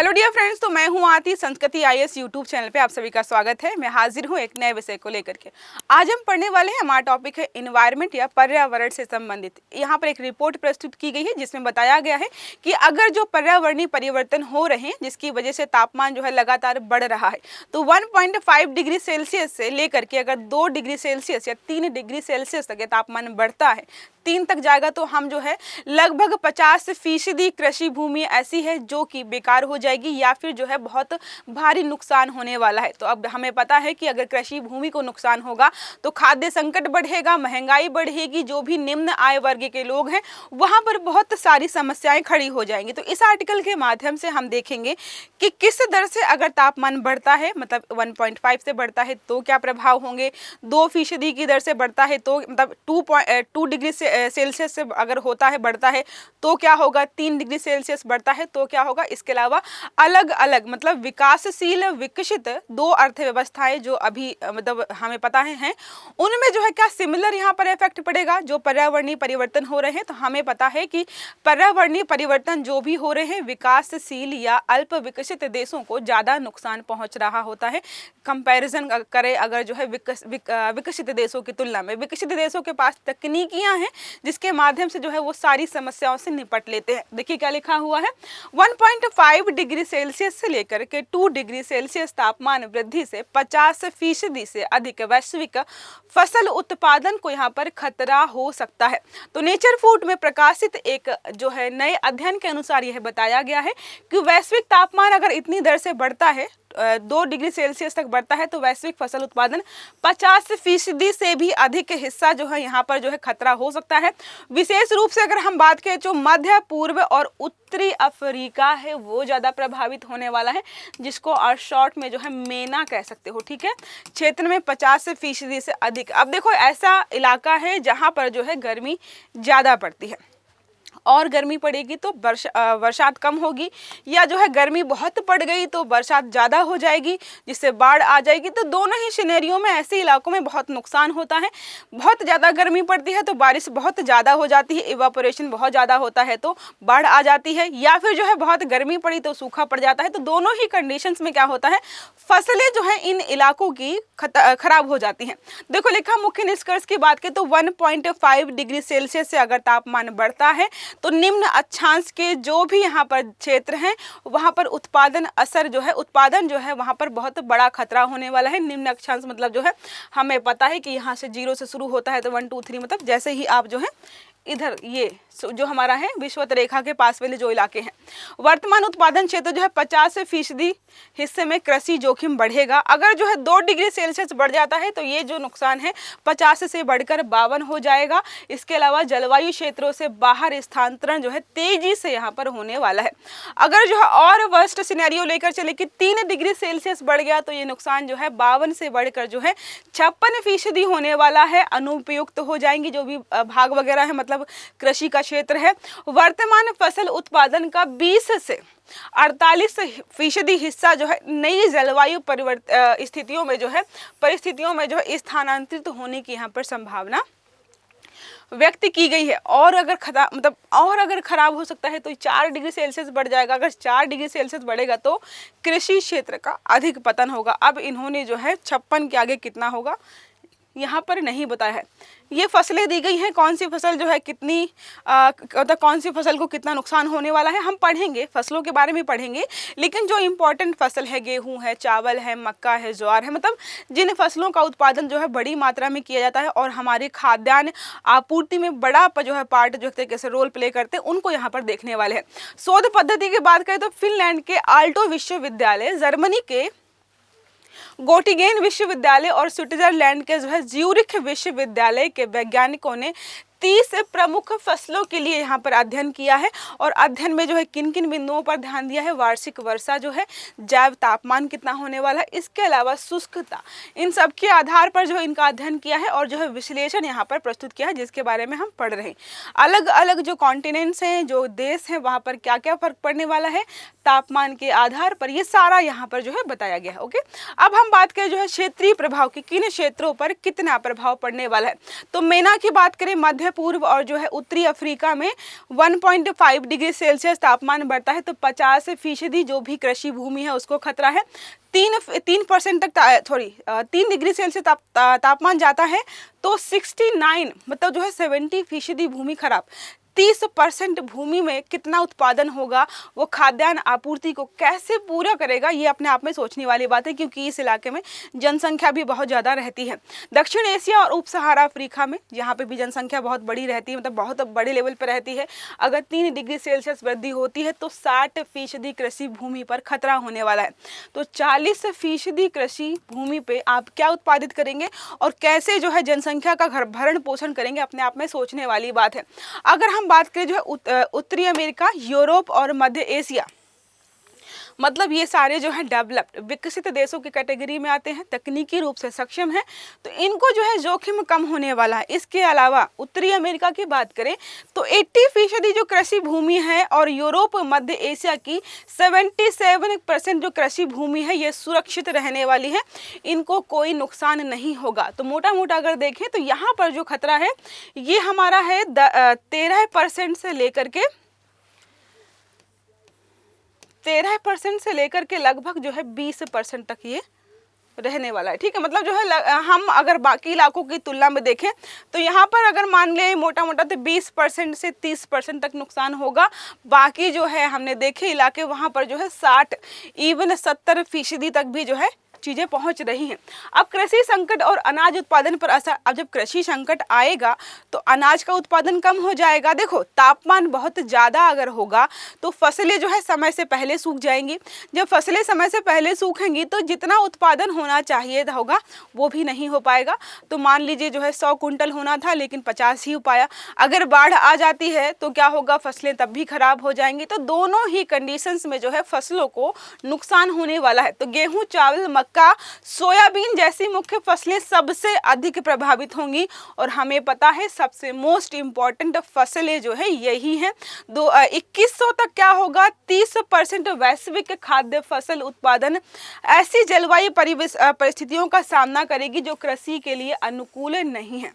Hello dear friends, तो मैं हूं आती संस्कृति आईएएस यूट्यूब चैनल पे आप सभी का स्वागत है। मैं हाजिर हूं एक नए विषय को लेकर के। आज हम पढ़ने वाले हैं, हमारा टॉपिक है एनवायरनमेंट या पर्यावरण से संबंधित। यहाँ पर एक रिपोर्ट प्रस्तुत की गई है जिसमें बताया गया है कि अगर जो पर्यावरणीय परिवर्तन हो रहे हैं जिसकी वजह से तापमान जो है लगातार बढ़ रहा है, तो 1.5 डिग्री सेल्सियस से लेकर के अगर 2 डिग्री सेल्सियस या 3 डिग्री सेल्सियस तक तापमान बढ़ता है, 3 तक जाएगा, तो हम जो है लगभग 50% कृषि भूमि ऐसी है जो कि बेकार हो जाएगी या फिर जो है बहुत भारी नुकसान होने वाला है। तो अब हमें पता है कि अगर कृषि भूमि को नुकसान होगा तो खाद्य संकट बढ़ेगा, महंगाई बढ़ेगी, जो भी निम्न आय वर्ग के लोग हैं वहां पर बहुत सारी समस्याएं खड़ी हो जाएंगी। तो इस आर्टिकल के माध्यम से हम देखेंगे कि किस दर से अगर तापमान बढ़ता है, मतलब 1.5 से बढ़ता है तो क्या प्रभाव होंगे, 2% की दर से बढ़ता है तो मतलब 2 डिग्री सेल्सियस से अगर होता है बढ़ता है तो क्या होगा, 3 डिग्री सेल्सियस बढ़ता है तो क्या होगा। इसके अलावा अलग अलग मतलब विकासशील विकसित 2 अर्थव्यवस्थाएं जो अभी मतलब हमें पता है उनमें जो है क्या सिमिलर यहाँ पर इफेक्ट पड़ेगा जो पर्यावरणीय परिवर्तन हो रहे हैं। तो हमें पता है कि पर्यावरणीय परिवर्तन जो भी हो रहे हैं विकासशील या अल्प विकसित देशों को ज़्यादा नुकसान पहुंच रहा होता है। कंपैरिजन करें अगर जो है विकसित देशों की तुलना में, विकसित देशों के पास तकनीकियां हैं जिसके माध्यम से जो है वो सारी समस्याओं से निपट लेते हैं। देखिए क्या लिखा हुआ है, 1.5 डिग्री सेल्सियस से लेकर के 2 डिग्री सेल्सियस तापमान वृद्धि से 50% से अधिक वैश्विक फसल उत्पादन को यहाँ पर खतरा हो सकता है। तो नेचर फूड में प्रकाशित एक जो है नए अध्ययन के अनुसार यह बताया गया है कि वैश्विक तापमान अगर इतनी दर से बढ़ता है, 2 डिग्री सेल्सियस तक बढ़ता है, तो वैश्विक फसल उत्पादन 50% से भी अधिक हिस्सा जो है यहाँ पर जो है खतरा हो सकता है। विशेष रूप से अगर हम बात करें जो मध्य पूर्व और उत्तरी अफ्रीका है वो ज़्यादा प्रभावित होने वाला है, जिसको और शॉर्ट में जो है मेना कह सकते हो, ठीक है। क्षेत्र में 50% से अधिक। अब देखो ऐसा इलाका है जहाँ पर जो है गर्मी ज़्यादा पड़ती है और गर्मी पड़ेगी तो बरसात कम होगी, या जो है गर्मी बहुत पड़ गई तो बरसात ज़्यादा हो जाएगी जिससे बाढ़ आ जाएगी। तो दोनों ही सिनेरियो में ऐसे इलाकों में बहुत नुकसान होता है। बहुत ज़्यादा गर्मी पड़ती है तो बारिश बहुत ज़्यादा हो जाती है, इवापोरेशन बहुत ज़्यादा होता है तो बाढ़ आ जाती है, या फिर जो है बहुत गर्मी पड़ी तो सूखा पड़ जाता है। तो दोनों ही कंडीशंस में क्या होता है, फसलें जो है इन इलाकों की खराब हो जाती हैं। देखो लिखा मुख्य निष्कर्ष की बात करें तो 1.5 डिग्री सेल्सियस से अगर तापमान बढ़ता है तो निम्न अक्षांश के जो भी यहाँ पर क्षेत्र हैं वहाँ पर उत्पादन जो है वहाँ पर बहुत बड़ा खतरा होने वाला है। निम्न अक्षांश मतलब जो है हमें पता है कि यहाँ से 0 से शुरू होता है तो 1 2 3 मतलब जैसे ही आप जो है इधर ये जो हमारा है विषुवत रेखा के पास वाले जो इलाके हैं, वर्तमान उत्पादन क्षेत्र जो है 50% हिस्से में कृषि जोखिम बढ़ेगा। अगर जो है 2 डिग्री सेल्सियस बढ़ जाता है तो ये जो नुकसान है 50 से बढ़कर 52 हो जाएगा। इसके अलावा जलवायु क्षेत्रों से बाहर स्थानांतरण जो है तेजी से यहाँ पर होने वाला है। अगर जो है और वर्स्ट सिनेरियो लेकर चले कि 3 डिग्री सेल्सियस बढ़ गया तो ये नुकसान जो है 52 से बढ़कर जो है 56% होने वाला है। अनुपयुक्त हो जाएंगी जो भी भाग वगैरह है, मतलब कृषि का क्षेत्र है। वर्तमान फसल उत्पादन का 20 से 48% हिस्सा जो है नई जलवायु परिस्थितियों में जो है स्थानांतरित होने की यहाँ पर संभावना व्यक्त की गई है। और अगर खराब हो सकता है तो 4 डिग्री सेल्सियस बढ़ जाएगा। अगर 4 डिग्री सेल्सियस बढ़ेगा तो कृषि क्षेत्र का अधिक पतन होगा। अब इन्होंने जो है 56 के आगे कितना होगा यहाँ पर नहीं बताया है। ये फसलें दी गई हैं, कौन सी फसल जो है कितनी कौन सी फसल को कितना नुकसान होने वाला है हम पढ़ेंगे, फसलों के बारे में पढ़ेंगे। लेकिन जो इम्पोर्टेंट फसल है, गेहूं है, चावल है, मक्का है, ज्वार है, मतलब जिन फसलों का उत्पादन जो है बड़ी मात्रा में किया जाता है और हमारी खाद्यान्न आपूर्ति में बड़ा जो है पार्ट जो तरीके से रोल प्ले करते हैं, उनको यहाँ पर देखने वाले हैं। शोध पद्धति की बात करें तो फिनलैंड के आल्टो विश्वविद्यालय, जर्मनी के गोटिंगेन विश्वविद्यालय और स्विट्जरलैंड के जो है ज्यूरिख विश्वविद्यालय के वैज्ञानिकों ने 30 प्रमुख फसलों के लिए यहाँ पर अध्ययन किया है। और अध्ययन में जो है किन किन बिंदुओं पर ध्यान दिया है, वार्षिक वर्षा जो है, जैव तापमान कितना होने वाला है, इसके अलावा शुष्कता, इन सब के आधार पर जो इनका अध्ययन किया है और जो है विश्लेषण यहाँ पर प्रस्तुत किया है जिसके बारे में हम पढ़ रहे हैं। अलग अलग जो कॉन्टिनेंट्स हैं, जो देश हैं, वहाँ पर क्या क्या फर्क पड़ने वाला है तापमान के आधार पर, ये सारा यहाँ पर जो है बताया गया है। ओके, अब हम बात करें जो है क्षेत्रीय प्रभाव की, किन क्षेत्रों पर कितना प्रभाव पड़ने वाला है। तो मेना की बात करें, मध्य मध्य पूर्व और जो है उत्तरी अफ्रीका में 1.5 डिग्री सेल्सियस तापमान बढ़ता है तो 50% जो भी कृषि भूमि है उसको खतरा है। 3% तक 3 डिग्री सेल्सियस तापमान जाता है तो 69 मतलब जो है 70% भूमि खराब। 30% भूमि में कितना उत्पादन होगा, वो खाद्यान्न आपूर्ति को कैसे पूरा करेगा, ये अपने आप में सोचने वाली बात है, क्योंकि इस इलाके में जनसंख्या भी बहुत ज़्यादा रहती है। दक्षिण एशिया और उप सहारा अफ्रीका में यहाँ पे भी जनसंख्या बहुत बड़ी रहती है, मतलब बहुत बड़े लेवल पर रहती है। अगर 3 डिग्री सेल्सियस वृद्धि होती है तो 60% कृषि भूमि पर खतरा होने वाला है। तो 40% कृषि भूमि पे आप क्या उत्पादित करेंगे और कैसे जो है जनसंख्या का भरण पोषण करेंगे, अपने आप में सोचने वाली बात है। अगर हम बात करें जो है उत्तरी अमेरिका, यूरोप और मध्य एशिया, मतलब ये सारे जो है डेवलप्ड विकसित देशों की कैटेगरी में आते हैं, तकनीकी रूप से सक्षम हैं, तो इनको जो है जोखिम कम होने वाला है। इसके अलावा उत्तरी अमेरिका की बात करें तो 80% जो कृषि भूमि है और यूरोप मध्य एशिया की 77% जो कृषि भूमि है ये सुरक्षित रहने वाली है, इनको कोई नुकसान नहीं होगा। तो मोटा मोटा अगर देखें तो यहाँ पर जो खतरा है ये हमारा है 13% से लेकर के 13% से लेकर के लगभग जो है 20% तक ये रहने वाला है। ठीक है, मतलब जो है हम अगर बाकी इलाकों की तुलना में देखें तो यहाँ पर अगर मान ले मोटा मोटा तो 20% से 30% तक नुकसान होगा। बाकी जो है हमने देखे इलाके वहाँ पर जो है 60 इवन 70% तक भी जो है चीज़ें पहुंच रही हैं। अब कृषि संकट और अनाज उत्पादन पर असर। अब जब कृषि संकट आएगा तो अनाज का उत्पादन कम हो जाएगा। देखो, तापमान बहुत ज़्यादा अगर होगा तो फसलें जो है समय से पहले सूख जाएंगी। जब फसलें समय से पहले सूखेंगी तो जितना उत्पादन होना चाहिए होगा वो भी नहीं हो पाएगा। तो मान लीजिए जो है 100 कुंटल होना था लेकिन 50 ही हो पाया। अगर बाढ़ आ जाती है तो क्या होगा, फसलें तब भी खराब हो जाएंगी। तो दोनों ही कंडीशंस में जो है फसलों को नुकसान होने वाला है। तो गेहूँ, चावल, मक्का, सोयाबीन जैसी मुख्य फसलें सबसे अधिक प्रभावित होंगी। और हमें पता है सबसे मोस्ट इम्पॉर्टेंट फसलें जो है यही हैं। 2100 तक क्या होगा, 30% वैश्विक खाद्य फसल उत्पादन ऐसी जलवायु परिस्थितियों का सामना करेगी जो कृषि के लिए अनुकूल नहीं है।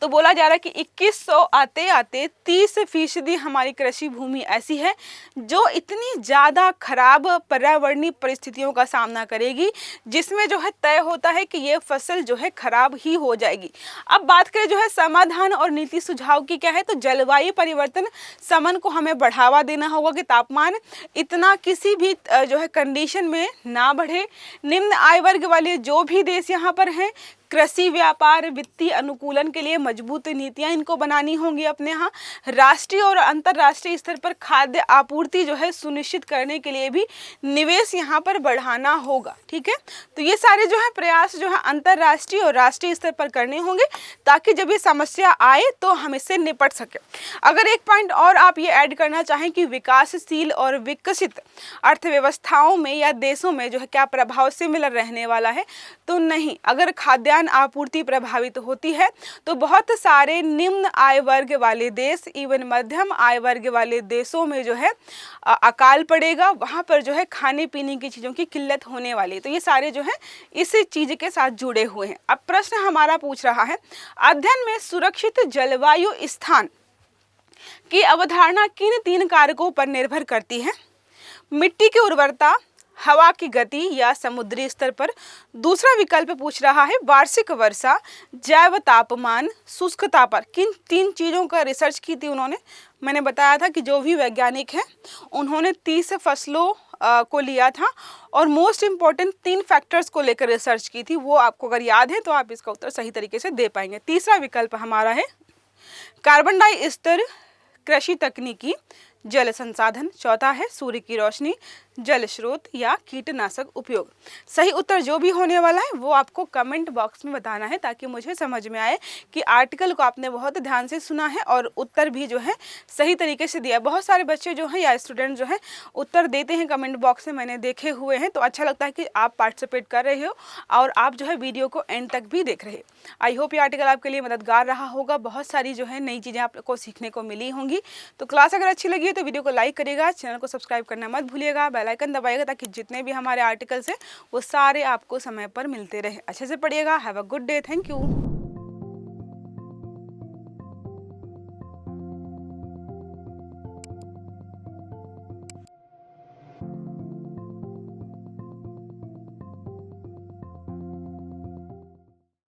तो बोला जा रहा है कि 2100 आते आते 30% हमारी कृषि भूमि ऐसी है जो इतनी ज़्यादा खराब पर्यावरणीय परिस्थितियों का सामना करेगी, जिसमें जो है तय होता है कि ये फसल जो है खराब ही हो जाएगी। अब बात करें जो है समाधान और नीति सुझाव की क्या है, तो जलवायु परिवर्तन समन को हमें बढ़ावा देना होगा कि तापमान इतना किसी भी जो है कंडीशन में ना बढ़े। निम्न आय वर्ग वाले जो भी देश यहाँ पर हैं, कृषि व्यापार वित्तीय अनुकूलन के लिए मजबूत नीतियां इनको बनानी होंगी अपने यहाँ। राष्ट्रीय और अंतर्राष्ट्रीय स्तर पर खाद्य आपूर्ति जो है सुनिश्चित करने के लिए भी निवेश यहाँ पर बढ़ाना होगा। ठीक है, तो ये सारे जो है प्रयास जो है अंतर्राष्ट्रीय और राष्ट्रीय स्तर पर करने होंगे ताकि जब ये समस्या आए तो हम इससे निपट सके। अगर एक पॉइंट और आप ये ऐड करना चाहें कि विकासशील और विकसित अर्थव्यवस्थाओं में या देशों में जो है क्या प्रभाव सिमिलर रहने वाला है, तो नहीं। अगर खाद्यान्न आपूर्ति प्रभावित होती है तो बहुत सारे निम्न आय वर्ग वाले देश इवन मध्यम आय वर्ग वाले देशों में जो है अकाल पड़ेगा, वहाँ पर जो है खाने पीने की चीज़ों की किल्लत होने वाली है। तो ये सारे जो है इस चीज़ के साथ जुड़े हुए हैं। अब प्रश्न हमारा पूछ रहा है, अध्ययन में सुरक्षित जलवायु स्थान की अवधारणा किन 3 कारकों पर निर्भर करती है? मिट्टी की उर्वरता, हवा की गति या समुद्री स्तर पर। दूसरा विकल्प पूछ रहा है वार्षिक वर्षा, जैव तापमान, शुष्कता पर। किन 3 चीज़ों का रिसर्च की थी उन्होंने? मैंने बताया था कि जो भी वैज्ञानिक हैं उन्होंने 30 फसलों को लिया था और मोस्ट इम्पॉर्टेंट 3 फैक्टर्स को लेकर रिसर्च की थी। वो आपको अगर याद है तो आप इसका उत्तर सही तरीके से दे पाएंगे। तीसरा विकल्प हमारा है कार्बन डाई स्तर, कृषि तकनीकी, जल संसाधन। चौथा है सूर्य की रोशनी, जल स्रोत या कीटनाशक उपयोग। सही उत्तर जो भी होने वाला है वो आपको कमेंट बॉक्स में बताना है ताकि मुझे समझ में आए कि आर्टिकल को आपने बहुत ध्यान से सुना है और उत्तर भी जो है सही तरीके से दिया। बहुत सारे बच्चे जो हैं या स्टूडेंट जो हैं उत्तर देते हैं कमेंट बॉक्स में, मैंने देखे हुए हैं। तो अच्छा लगता है कि आप पार्टिसिपेट कर रहे हो और आप जो है वीडियो को एंड तक भी देख रहे हो। आई होप ये आर्टिकल आपके लिए मददगार रहा होगा। बहुत सारी जो है नई चीज़ें आपको सीखने को मिली होंगी। तो क्लास अगर अच्छी लगी है तो वीडियो को लाइक करिएगा, चैनल को सब्सक्राइब करना मत भूलिएगा, बेल आइकन दबाइएगा ताकि जितने भी हमारे आर्टिकल्स हैं वो सारे आपको समय पर मिलते रहे। अच्छे से पढ़िएगा। Have a good day. Thank you.